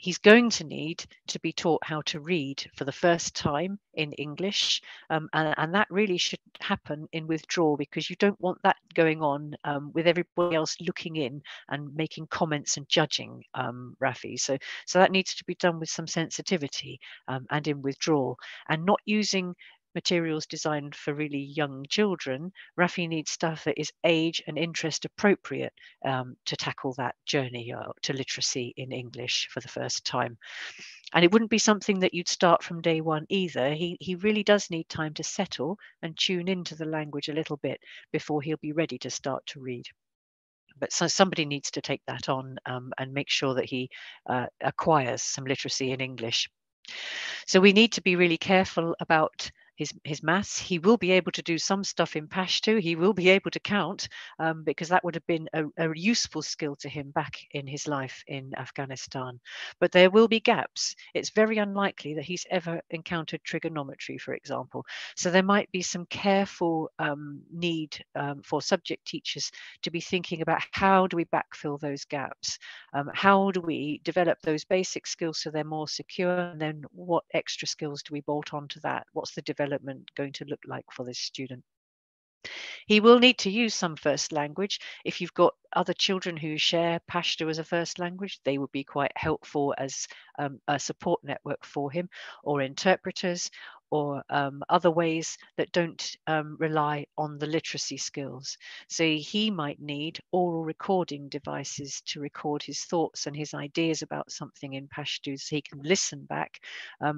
He's going to need to be taught how to read for the first time in English. And that really should happen in withdrawal because you don't want that going on with everybody else looking in and making comments and judging Rafi. So that needs to be done with some sensitivity and in withdrawal and not using materials designed for really young children. Rafi needs stuff that is age and interest appropriate to tackle that journey to literacy in English for the first time. And it wouldn't be something that you'd start from day one either. He really does need time to settle and tune into the language a little bit before he'll be ready to start to read. But so somebody needs to take that on and make sure that he acquires some literacy in English. So we need to be really careful about his maths. He will be able to do some stuff in Pashto. He will be able to count because that would have been a useful skill to him back in his life in Afghanistan. But there will be gaps. It's very unlikely that he's ever encountered trigonometry, for example. So there might be some careful need for subject teachers to be thinking about how do we backfill those gaps? How do we develop those basic skills so they're more secure? And then what extra skills do we bolt onto that? What's the development going to look like for this student? He will need to use some first language. If you've got other children who share Pashto as a first language, they would be quite helpful as a support network for him, or interpreters, or other ways that don't rely on the literacy skills. So he might need oral recording devices to record his thoughts and his ideas about something in Pashto so he can listen back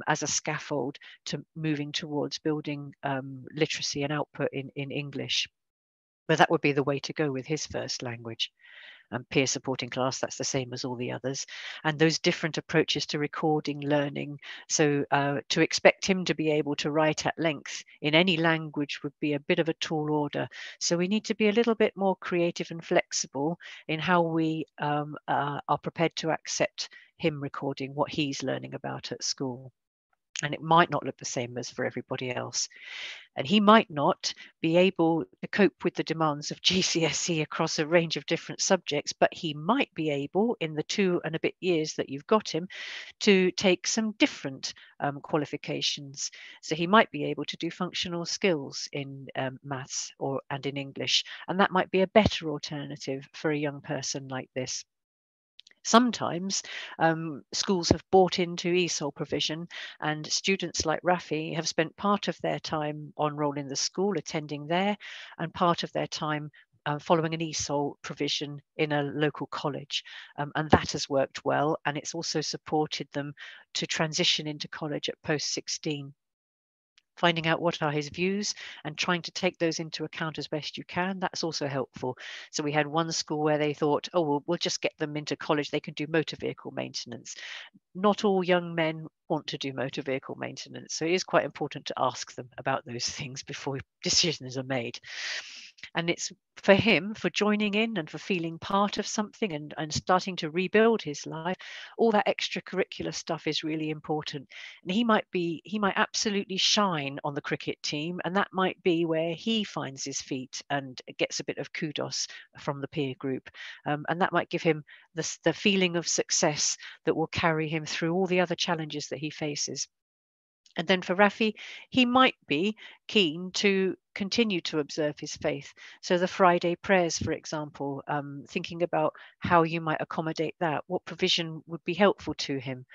as a scaffold to moving towards building literacy and output in English. But that would be the way to go with his first language. And peer supporting class, that's the same as all the others. And those different approaches to recording learning. So to expect him to be able to write at length in any language would be a bit of a tall order. So we need to be a little bit more creative and flexible in how we are prepared to accept him recording what he's learning about at school. And it might not look the same as for everybody else. And he might not be able to cope with the demands of GCSE across a range of different subjects, but he might be able, in the 2 and a bit years that you've got him, to take some different qualifications. So he might be able to do functional skills in maths and in English, and that might be a better alternative for a young person like this. Sometimes schools have bought into ESOL provision, and students like Rafi have spent part of their time on roll in the school, attending there, and part of their time following an ESOL provision in a local college. And that has worked well, and it's also supported them to transition into college at post 16. Finding out what are his views and trying to take those into account as best you can, that's also helpful. So we had one school where they thought, oh, well, we'll just get them into college, they can do motor vehicle maintenance. Not all young men want to do motor vehicle maintenance, so it is quite important to ask them about those things before decisions are made. And it's for him, for joining in and for feeling part of something and starting to rebuild his life, all that extracurricular stuff is really important. And he might absolutely shine on the cricket team, and that might be where he finds his feet and gets a bit of kudos from the peer group. And that might give him the feeling of success that will carry him through all the other challenges that he faces. And then for Rafi, he might be keen to continue to observe his faith. So the Friday prayers, for example, thinking about how you might accommodate that, what provision would be helpful to him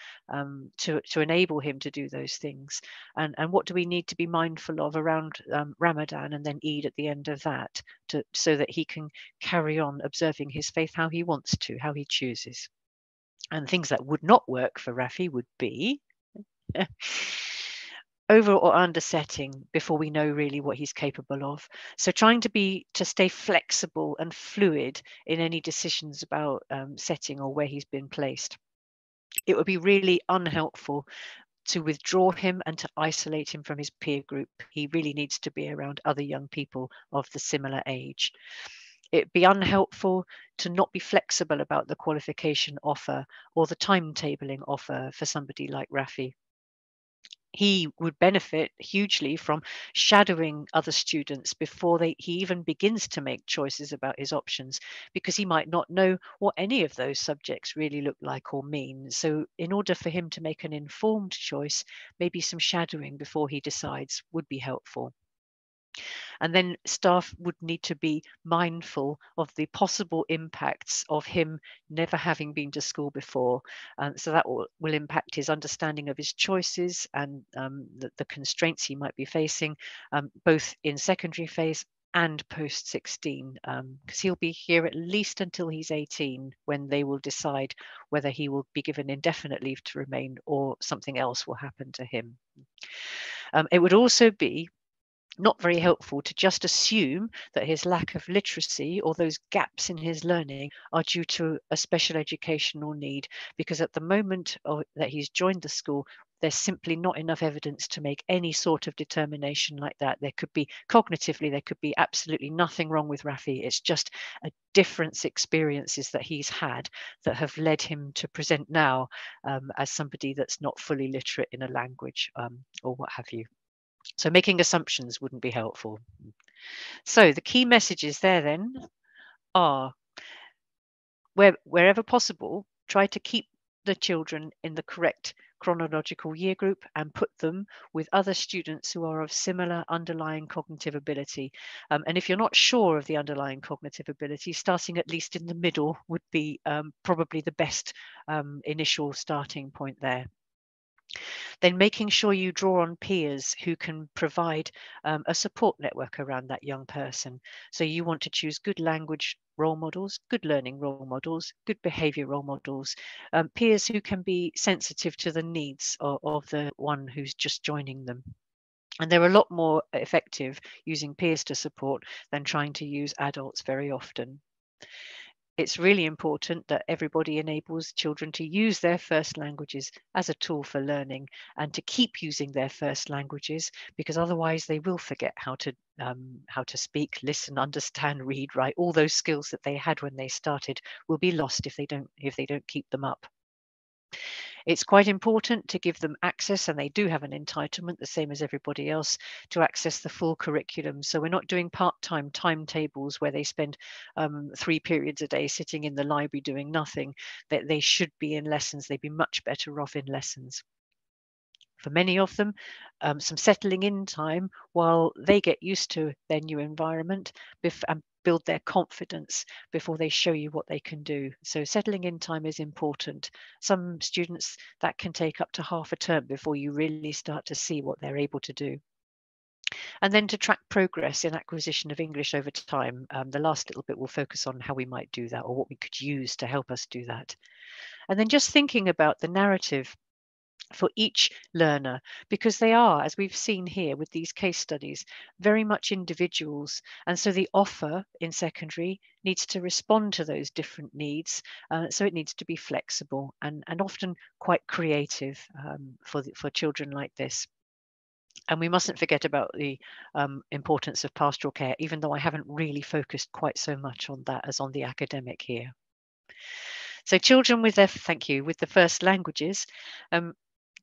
to enable him to do those things, and what do we need to be mindful of around Ramadan and then Eid at the end of that, so that he can carry on observing his faith how he wants to, how he chooses. And things that would not work for Rafi would be over or under setting before we know really what he's capable of. So trying to stay flexible and fluid in any decisions about setting or where he's been placed. It would be really unhelpful to withdraw him and to isolate him from his peer group. He really needs to be around other young people of the similar age. It'd be unhelpful to not be flexible about the qualification offer or the timetabling offer for somebody like Rafi. He would benefit hugely from shadowing other students before he even begins to make choices about his options, because he might not know what any of those subjects really look like or mean. So in order for him to make an informed choice, maybe some shadowing before he decides would be helpful. And then staff would need to be mindful of the possible impacts of him never having been to school before. So that will impact his understanding of his choices and the constraints he might be facing, both in secondary phase and post 16, because he'll be here at least until he's 18, when they will decide whether he will be given indefinite leave to remain or something else will happen to him. It would also be not very helpful to just assume that his lack of literacy or those gaps in his learning are due to a special educational need, because at the moment that he's joined the school, there's simply not enough evidence to make any sort of determination like that. There could be cognitively, there could be absolutely nothing wrong with Rafi. It's just a different experiences that he's had that have led him to present now as somebody that's not fully literate in a language or what have you. So making assumptions wouldn't be helpful. So the key messages there then are, wherever possible, try to keep the children in the correct chronological year group and put them with other students who are of similar underlying cognitive ability. And if you're not sure of the underlying cognitive ability, starting at least in the middle would be probably the best initial starting point there. Then making sure you draw on peers who can provide a support network around that young person. So you want to choose good language role models, good learning role models, good behaviour role models, peers who can be sensitive to the needs of the one who's just joining them. And they're a lot more effective using peers to support than trying to use adults very often. It's really important that everybody enables children to use their first languages as a tool for learning and to keep using their first languages, because otherwise they will forget how to speak, listen, understand, read, write. All those skills that they had when they started will be lost if they don't keep them up. It's quite important to give them access, and they do have an entitlement, the same as everybody else, to access the full curriculum. So we're not doing part-time timetables where they spend 3 periods a day sitting in the library doing nothing. That they should be in lessons. They'd be much better off in lessons. For many of them, some settling in time while they get used to their new environment and build their confidence before they show you what they can do. So settling in time is important. Some students, that can take up to half a term before you really start to see what they're able to do. And then to track progress in acquisition of English over time. The last little bit will focus on how we might do that or what we could use to help us do that. And then just thinking about the narrative for each learner, because they are, as we've seen here with these case studies, very much individuals. And so the offer in secondary needs to respond to those different needs. So it needs to be flexible and often quite creative for children like this. And we mustn't forget about the importance of pastoral care, even though I haven't really focused quite so much on that as on the academic here. So children with the first languages,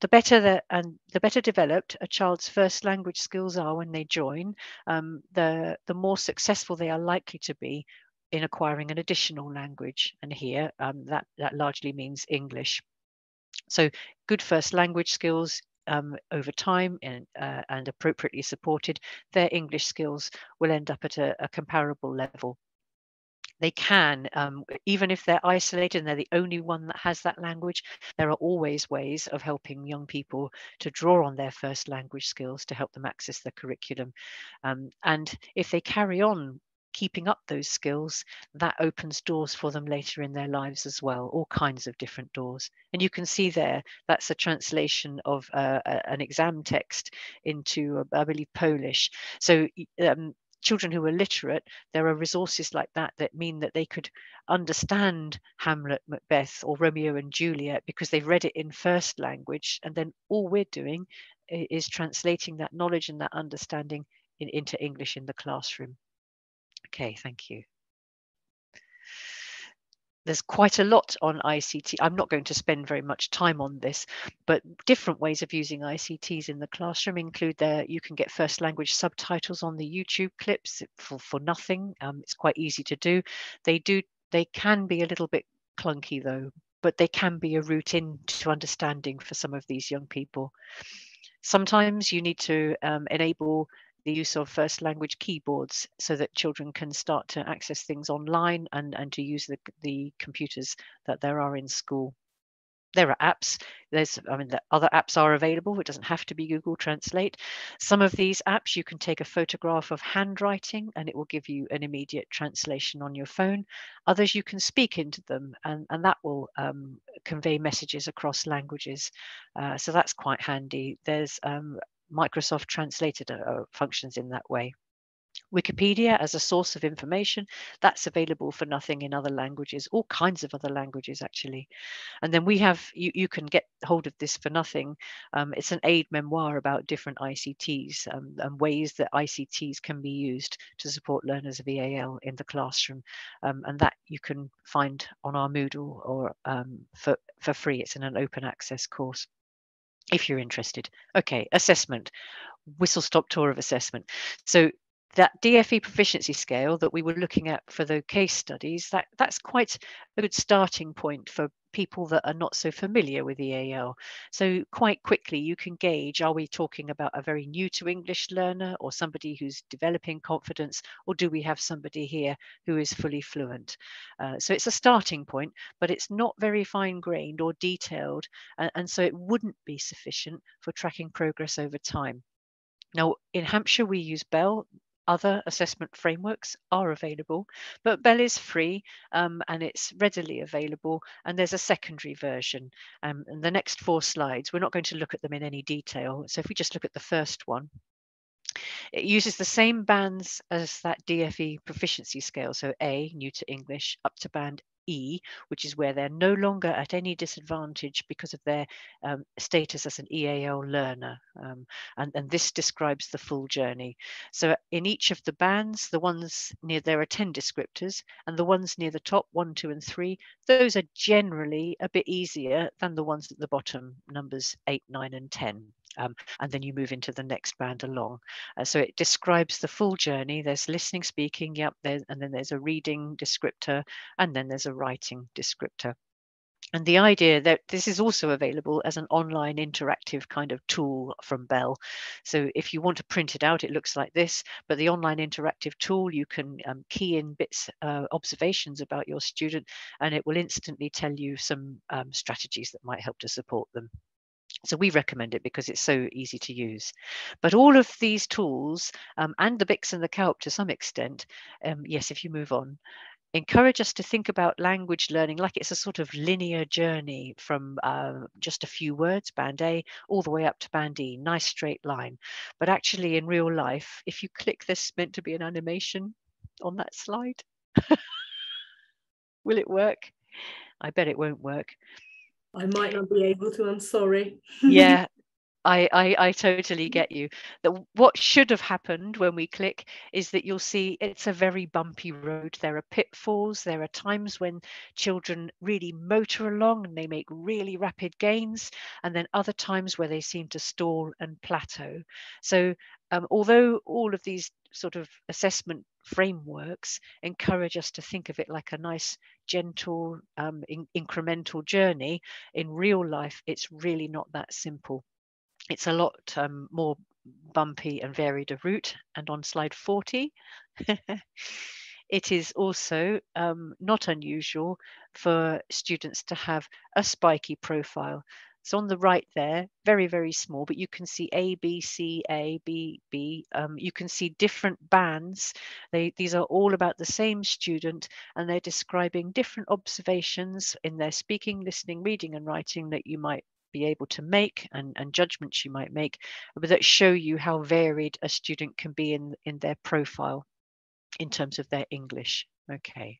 the better developed a child's first language skills are when they join, the more successful they are likely to be in acquiring an additional language. And here, that largely means English. So good first language skills over time and appropriately supported, their English skills will end up at a comparable level. They can, even if they're isolated and they're the only one that has that language, there are always ways of helping young people to draw on their first language skills to help them access the curriculum. And if they carry on keeping up those skills, that opens doors for them later in their lives as well, all kinds of different doors. And you can see there, that's a translation of an exam text into, I believe, Polish. So children who are literate, there are resources like that that mean that they could understand Hamlet, Macbeth, or Romeo and Juliet because they've read it in first language. And then all we're doing is translating that knowledge and that understanding into English in the classroom. Okay, thank you. There's quite a lot on ICT. I'm not going to spend very much time on this, but different ways of using ICTs in the classroom include you can get first language subtitles on the YouTube clips for nothing. It's quite easy to do. They can be a little bit clunky though, but they can be a route into understanding for some of these young people. Sometimes you need to enable the use of first language keyboards so that children can start to access things online and to use the computers that there are in school. There are apps. The other apps are available. It doesn't have to be Google Translate. Some of these apps, you can take a photograph of handwriting and it will give you an immediate translation on your phone. Others, you can speak into them and that will convey messages across languages. So that's quite handy. There's Microsoft Translated functions in that way. Wikipedia as a source of information, that's available for nothing in other languages, all kinds of other languages actually. And then we have, you can get hold of this for nothing. It's an aid memoir about different ICTs and ways that ICTs can be used to support learners of EAL in the classroom. And that you can find on our Moodle or for free. It's in an open access course if you're interested. Okay, assessment, whistle-stop tour of assessment. So that DFE proficiency scale that we were looking at for the case studies, that's quite a good starting point for people that are not so familiar with EAL. So quite quickly you can gauge, are we talking about a very new to English learner or somebody who's developing confidence, or do we have somebody here who is fully fluent? So it's a starting point, but it's not very fine-grained or detailed, and so it wouldn't be sufficient for tracking progress over time. Now, in Hampshire, we use BEL. Other assessment frameworks are available, but BEL is free and it's readily available. And there's a secondary version. And the next 4 slides, we're not going to look at them in any detail. So if we just look at the first one, it uses the same bands as that DFE proficiency scale. So A, new to English, up to band E, which is where they're no longer at any disadvantage because of their status as an EAL learner. And this describes the full journey. So in each of the bands, the ones near, there are 10 descriptors, and the ones near the top, 1, 2, and 3, those are generally a bit easier than the ones at the bottom, numbers 8, 9, and 10. And then you move into the next band along. So it describes the full journey. There's listening, speaking, yep, and then there's a reading descriptor, and then there's a writing descriptor. And the idea that this is also available as an online interactive kind of tool from BEL. So if you want to print it out, it looks like this, but the online interactive tool, you can key in bits, observations about your student, and it will instantly tell you some strategies that might help to support them. So we recommend it because it's so easy to use. But all of these tools and the BICS and the CALP to some extent, yes, if you move on, encourage us to think about language learning like it's a sort of linear journey from just a few words, band A, all the way up to band E, nice straight line. But actually in real life, if you click this meant to be an animation on that slide, will it work? I bet it won't work. I might not be able to, I'm sorry. Yeah. I totally get you. That what should have happened when we click is that you'll see it's a very bumpy road. There are pitfalls. There are times when children really motor along and they make really rapid gains, and then other times where they seem to stall and plateau. So although all of these sort of assessment frameworks encourage us to think of it like a nice, gentle, incremental journey, in real life, it's really not that simple. It's a lot more bumpy and varied a route. And on slide 40, it is also not unusual for students to have a spiky profile. So on the right there, very, very small, but you can see A, B, C, A, B, B. You can see different bands. These are all about the same student, and they're describing different observations in their speaking, listening, reading, and writing that you might be able to make, and judgments you might make, but that show you how varied a student can be in their profile in terms of their English. Okay.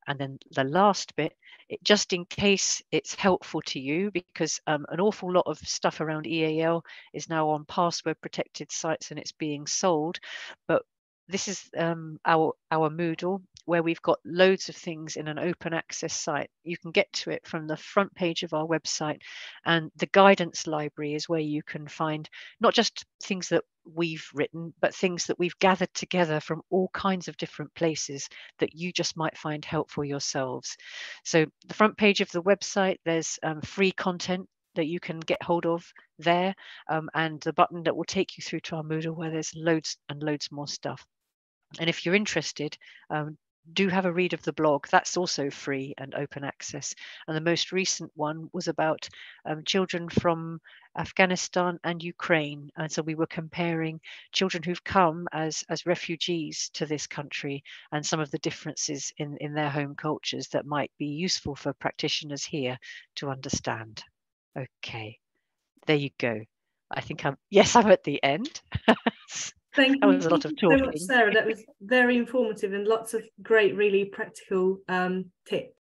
And then the last bit, just in case it's helpful to you, because an awful lot of stuff around EAL is now on password protected sites and it's being sold. But this is our Moodle, where we've got loads of things in an open access site. You can get to it from the front page of our website, and the guidance library is where you can find not just things that we've written, but things that we've gathered together from all kinds of different places that you just might find helpful yourselves. So the front page of the website, there's free content that you can get hold of there, and the button that will take you through to our Moodle, where there's loads and loads more stuff. And if you're interested, do have a read of the blog. That's also free and open access. And the most recent one was about children from Afghanistan and Ukraine. And so we were comparing children who've come as refugees to this country and some of the differences in their home cultures that might be useful for practitioners here to understand. Okay, there you go. I think I'm at the end. Thank That you. was a lot of So much, talking. Sarah. That was very informative and lots of great, really practical tips.